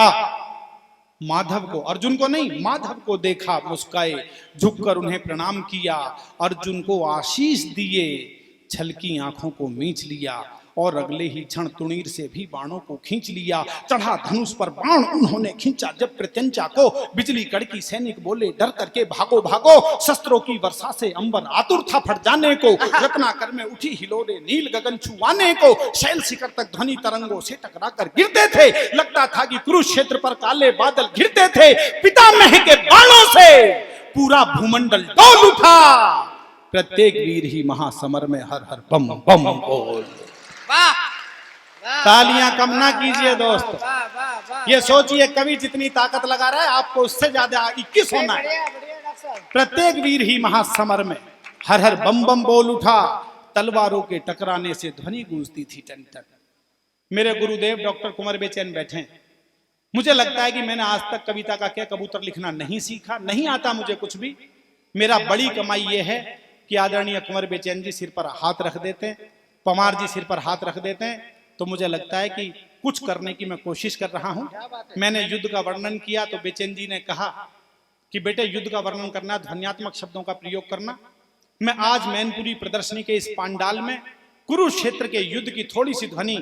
माधव को, अर्जुन को नहीं, माधव को देखा, मुस्काए, झुककर उन्हें प्रणाम किया, अर्जुन को आशीष दिए, छलकी आंखों को मींच लिया और अगले ही क्षण तुणीर से भी बाणों को खींच लिया। चढ़ा धनुष पर बाण उन्होंने खींचा जब प्रत्यंचा को, बिजली कड़की, सैनिक बोले डर करके भागो भागो। शस्त्रों की वर्षा से अंबर आतुर था फट जाने को, रत्नाकर में उठी हिलोरे नील गगन छुआने को। शैल शिखर तक ध्वनि तरंगों से टकरा कर गिरते थे, लगता था कि कुरुक्षेत्र पर काले बादल घिरते थे। पितामह के बाणों से पूरा भूमंडल डोल उठा, प्रत्येक वीर ही महासमर में हर हर बम बम बोल। वाह, वाह, तालियां कम ना कीजिए दोस्त। वाह, वाह, वाह, ये सोचिए कवि जितनी ताकत लगा रहा है आपको उससे ज्यादा 21 होना है। बढ़िया, बढ़िया डॉक्टर साहब। प्रत्येक वीर ही महासमर में हर हर बम बम बोल उठा, तलवारों के टकराने से ध्वनि गूंजती थी टन टन। मेरे गुरुदेव डॉक्टर कुंवर बेचैन बैठे हैं। मुझे लगता है कि मैंने आज तक कविता का क्या कबूतर लिखना नहीं सीखा, नहीं आता मुझे कुछ भी। मेरा बड़ी कमाई यह है कि आदरणीय कुंवर बेचैन जी सिर पर हाथ रख देते हैं, पमार जी सिर पर हाथ रख देते हैं, तो मुझे लगता है कि कुछ करने की मैं कोशिश कर रहा हूं। मैंने युद्ध का वर्णन किया तो बेचैन जी ने कहा कि बेटे युद्ध का वर्णन करना, ध्वन्यात्मक शब्दों का प्रयोग करना। मैं आज मैनपुरी प्रदर्शनी के इस पांडाल में कुरुक्षेत्र के युद्ध की थोड़ी सी ध्वनि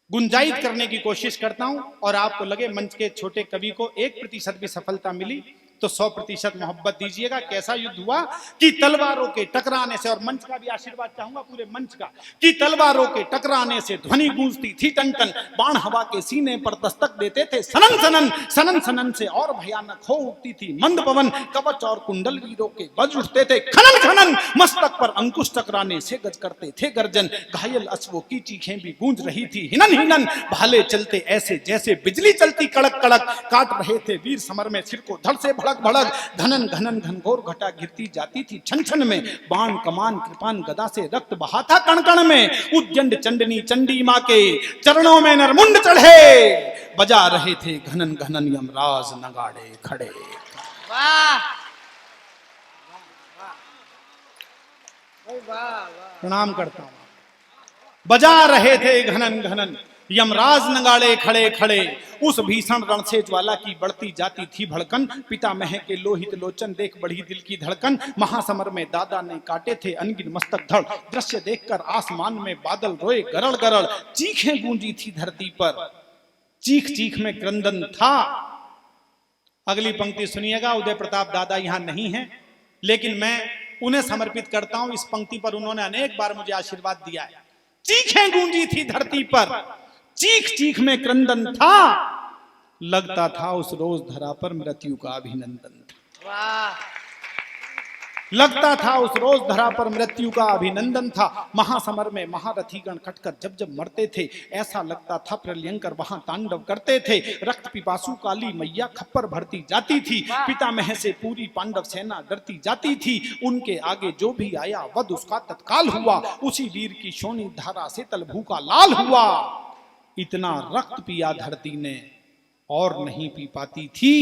गुंजायित करने की कोशिश करता हूं, और आपको लगे मंच के छोटे कवि को 1% भी सफलता मिली तो 100% मोहब्बत दीजिएगा। कैसा युद्ध हुआ कि तलवारों के टकराने से, और मंच का भी आशीर्वाद चाहूंगा पूरे मंच का, कि तलवारों के टकराने से ध्वनि गूंजती थी टन टन, बाण हवा के सीने पर दस्तक देते थे सनन सनन, सनन सनन से और भयानक हो उठती थी मंद पवन, कवच और कुंडल वीरों के बज उठते थे खनन खनन, मस्तक पर अंकुश टकराने से गज करते थे गर्जन, घायल अश्वों की चीखें भी गूंज रही थी हिनन हिनन, भाले चलते ऐसे जैसे बिजली चलती कड़क कड़क, काट रहे थे वीर समर में सिर को धड़ से भड़क भड़क, घनन घनन घनघोर घटा गिरती जाती थी छन छन में, बाण कमान कृपान गदा से रक्त बहा था कण कण में, उद्यंड चंडनी चंडी मां के चरणों में नरमुंड चढ़े, बजा रहे थे घनन घनन यमराज नगाड़े खड़े। वाह वाह, प्रणाम करता हूं। बजा रहे थे घनन घनन यमराज नगाड़े खड़े खड़े, उस भीषण रण से ज्वाला की बढ़ती जाती थी भड़कन, पितामह के लोहित लोचन देख बढ़ी दिल की धड़कन, महासमर में दादा ने काटे थे अनगिन मस्तक धड़, दृश्य देखकर आसमान में बादल रोए गरड़ गरड़, चीखें गूंजी थी धरती पर, चीख चीख में क्रंदन था। अगली पंक्ति सुनिएगा। उदय प्रताप दादा यहां नहीं है, लेकिन मैं उन्हें समर्पित करता हूं। इस पंक्ति पर उन्होंने अनेक बार मुझे आशीर्वाद दिया है। चीखें गूंजी थी धरती पर, चीख चीख में क्रंदन था, लगता था उस रोज धरा पर मृत्यु का अभिनंदन था। वाह, लगता था उस रोज धरा पर मृत्यु का अभिनंदन था। महासमर में महारथीगण कटकर जब जब मरते थे, ऐसा लगता था प्रलयंकर वहां तांडव करते थे। रक्त पिपासु काली मैया खप्पर भरती जाती थी, पितामह से पूरी पांडव सेना डरती जाती थी। उनके आगे जो भी आया वध उसका तत्काल हुआ, उसी वीर की शोणी धारा से तलभू का लाल हुआ। इतना रक्त पिया धरती ने और नहीं पी पाती थी,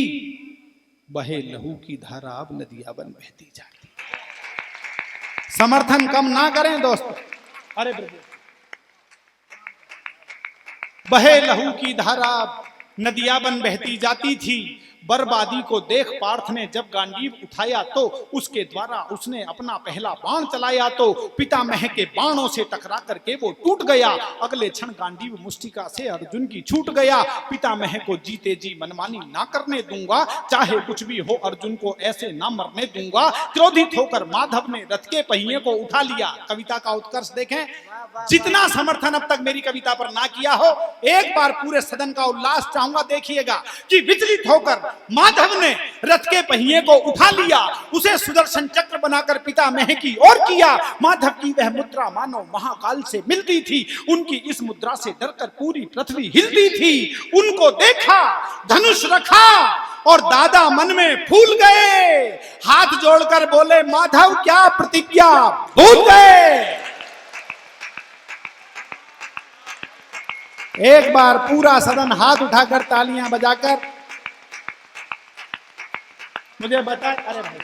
बहे लहू की धारा अब नदियां बन बहती जाती। समर्थन कम ना करें दोस्तों। अरे प्रभु, बहे लहू की धारा नदियां बन बहती जाती थी। बर्बादी को देख पार्थ ने जब गांडीव उठाया तो उसके द्वारा उसने अपना पहला बाण चलाया तो पितामह के बाणों से टकरा करके वो टूट गया। अगले क्षण गांडीव मुष्टिका से अर्जुन की छूट गया। पितामह को जीते जी मनमानी ना करने दूंगा, चाहे कुछ भी हो अर्जुन को ऐसे ना मरने दूंगा। क्रोधित होकर माधव ने रथ के पहिए को उठा लिया। कविता का उत्कर्ष देखें। जितना समर्थन अब तक मेरी कविता पर ना किया हो, एक बार पूरे सदन का उल्लास चाहूंगा। देखिएगा कि विचलित होकर माधव ने रथ के पहिए को उठा लिया, उसे सुदर्शन चक्र बनाकर पितामह की ओर किया। माधव की वह मुद्रा मानो महाकाल से मिलती थी। उनकी इस मुद्रा से डरकर पूरी पृथ्वी हिलती थी। उनको देखा, धनुष रखा और दादा मन में फूल गए। हाथ जोड़कर बोले, माधव क्या प्रतिज्ञा भूल गए। एक बार पूरा सदन हाथ उठाकर तालियां बजाकर मुझे बता। अरे भाई,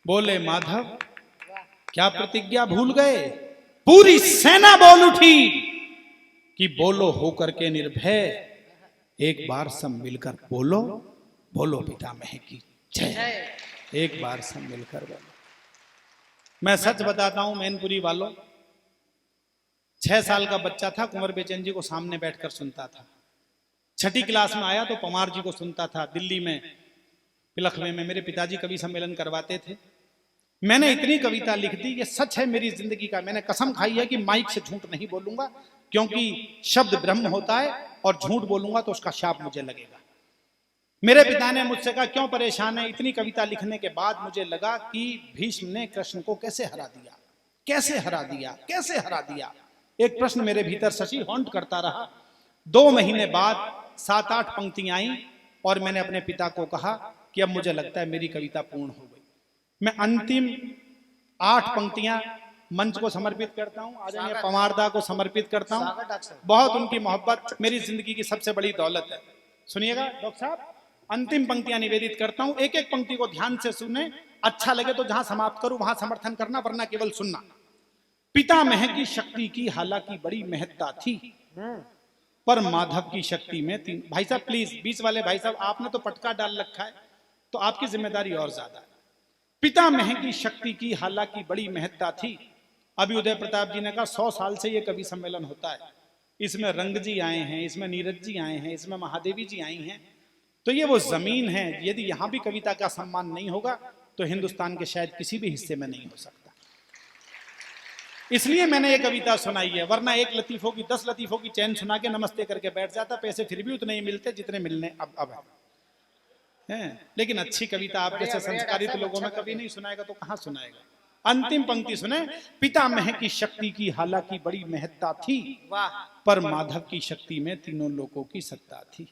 बोले, माधव क्या प्रतिज्ञा भूल गए। पूरी सेना बोल उठी कि बोलो होकर के निर्भय, एक बार सब मिलकर बोलो, बोलो पितामह की जय। एक बार सब मिलकर बोलो। मैं सच बताता हूं मैनपुरी वालों, 6 साल का बच्चा था, कुंवर बेचैन जी को सामने बैठकर सुनता था। 6ठी क्लास में आया तो पमार जी को सुनता था। दिल्ली में पिलखवे में मेरे पिताजी कवि सम्मेलन करवाते थे। मैंने इतनी कविता लिख दी, ये सच है मेरी जिंदगी का। मैंने कसम खाई है कि माइक से झूठ नहीं बोलूंगा, क्योंकि शब्द ब्रह्म होता है और झूठ बोलूंगा तो उसका शाप मुझे लगेगा। मेरे पिता ने मुझसे कहा, क्यों परेशान है। इतनी कविता लिखने के बाद मुझे लगा कि भीष्म ने कृष्ण को कैसे हरा दिया, कैसे हरा दिया, कैसे हरा दिया। एक प्रश्न मेरे भीतर शशि हॉन्ट करता रहा। 2 महीने बाद 7-8 पंक्तियां आई और मैंने अपने पिता को कहा कि अब मुझे लगता है मेरी कविता पूर्ण हो गई। मैं अंतिम 8 पंक्तियां मंच को समर्पित करता हूं। आ जाइए, पवारदा को समर्पित करता हूं। बहुत उनकी मोहब्बत मेरी जिंदगी की सबसे बड़ी दौलत है। सुनिएगा डॉक्टर साहब, अंतिम पंक्तियां निवेदित करता हूं। एक एक पंक्ति को ध्यान से सुने। अच्छा लगे तो जहां समाप्त करूं वहां समर्थन करना, वरना केवल सुनना। पितामह की शक्ति की हालांकि बड़ी महत्ता थी, पर माधव की शक्ति में तीन। भाई साहब प्लीज, बीच वाले भाई साहब, आपने तो पटका डाल रखा है तो आपकी जिम्मेदारी और ज्यादा है। पितामह की शक्ति की हालांकि बड़ी महत्ता थी। अभी उदय प्रताप जी ने कहा 100 साल से ये कवि सम्मेलन होता है, इसमें रंग जी आए हैं, इसमें नीरज जी आए हैं, इसमें महादेवी जी आई हैं, तो ये वो जमीन है, यदि यहां भी कविता का सम्मान नहीं होगा तो हिंदुस्तान के शायद किसी भी हिस्से में नहीं हो सकता। इसलिए मैंने ये कविता सुनाई है, वरना एक लतीफों की 10 लतीफों की चैन सुना के नमस्ते करके बैठ जाता, पैसे फिर भी उतने ही मिलते जितने मिलने अब हैं। लेकिन अच्छी कविता आप जैसे संस्कारित लोगों में कभी नहीं सुनाएगा तो कहां सुनाएगा। अंतिम पंक्ति सुने, पितामह की शक्ति की हालांकि बड़ी महत्ता थी, वाह, पर माधव की शक्ति में तीनों लोगों की सत्ता थी।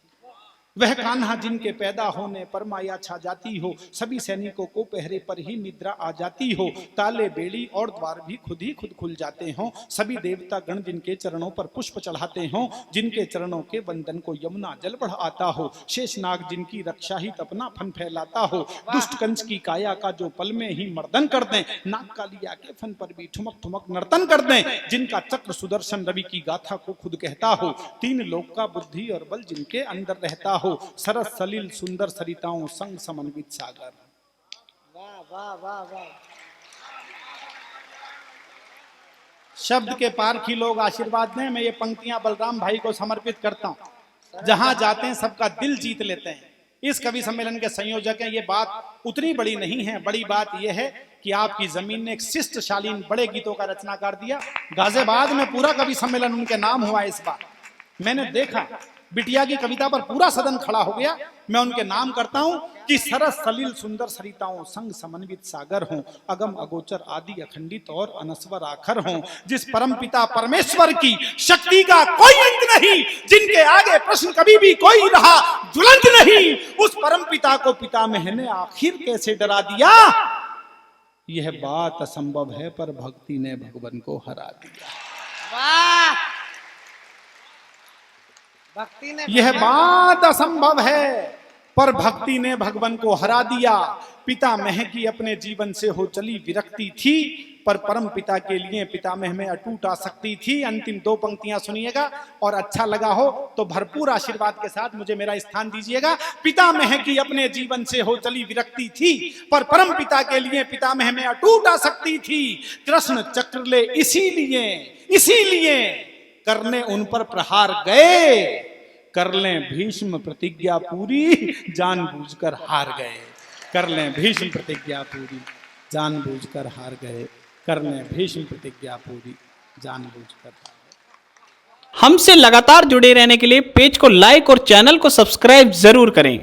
वह कान्हा जिनके पैदा होने पर माया छा जाती हो, सभी सैनिकों को पहरे पर ही निद्रा आ जाती हो, ताले बेड़ी और द्वार भी खुद ही खुद खुल जाते हों, सभी देवता गण जिनके चरणों पर पुष्प चढ़ाते हों, जिनके चरणों के बंधन को यमुना जल बढ़ आता हो, शेषनाग जिनकी रक्षा ही अपना फन फैलाता हो, दुष्ट कंस की काया का जो पल में ही मर्दन कर दें, नाग कालिया के फन पर भी ठुमक ठुमक नर्तन कर दें, जिनका चक्र सुदर्शन रवि की गाथा को खुद कहता हो, तीन लोक का बुद्धि और बल जिनके अंदर रहता हो, सरस सलील सुंदर सरिताओं संग समन्वित सागर। वाह वाह वाह वाह। शब्द के पारखी लोग आशीर्वाद दें, मैं ये पंक्तियां बलराम भाई को समर्पित करता हूं। जहां जाते हैं सबका दिल जीत लेते हैं। इस कवि सम्मेलन के संयोजक हैं। ये बात उतनी बड़ी नहीं है, बड़ी बात यह है कि आपकी जमीन ने एक शिष्ट शालीन बड़े गीतों का रचनाकार दिया। गाजियाबाद में पूरा कवि सम्मेलन उनके नाम हुआ। इस बार मैंने देखा बिटिया की कविता पर पूरा सदन खड़ा हो गया। मैं उनके नाम करता हूं कि सरस सलील सुंदर सरिताओं संग समन्वित सागर हों, अगम अगोचर आदि अखंडित और अनस्वर आखर हों, जिस परम पिता परमेश्वर की शक्ति का कोई अंत नहीं, जिनके आगे प्रश्न कभी भी कोई रहा ज्वलंत नहीं, उस परम पिता को पितामह ने आखिर कैसे डरा दिया। यह बात असंभव है पर भक्ति ने भगवान को हरा दिया। वाह, भक्ति ने, यह बात असंभव है पर भक्ति ने भगवान को हरा दिया। पितामह की अपने जीवन से हो चली विरक्ति थी, पर परम पिता के लिए पितामह में अटूट आसक्ति थी। अंतिम 2 पंक्तियां सुनिएगा और अच्छा लगा हो तो भरपूर आशीर्वाद के साथ मुझे मेरा स्थान दीजिएगा। पितामह की अपने जीवन से हो चली विरक्ति थी, पर परम पिता के लिए पितामह में अटूट आसक्ति थी। कृष्ण चक्र ले इसीलिए करने उन पर प्रहार गए, कर लें भीष्म प्रतिज्ञा पूरी जानबूझकर हार गए। कर लें भीष्म प्रतिज्ञा पूरी जानबूझकर हार गए। कर लें भीष्म प्रतिज्ञा पूरी जानबूझकर हार गए। हमसे लगातार जुड़े रहने के लिए पेज को लाइक और चैनल को सब्सक्राइब जरूर करें।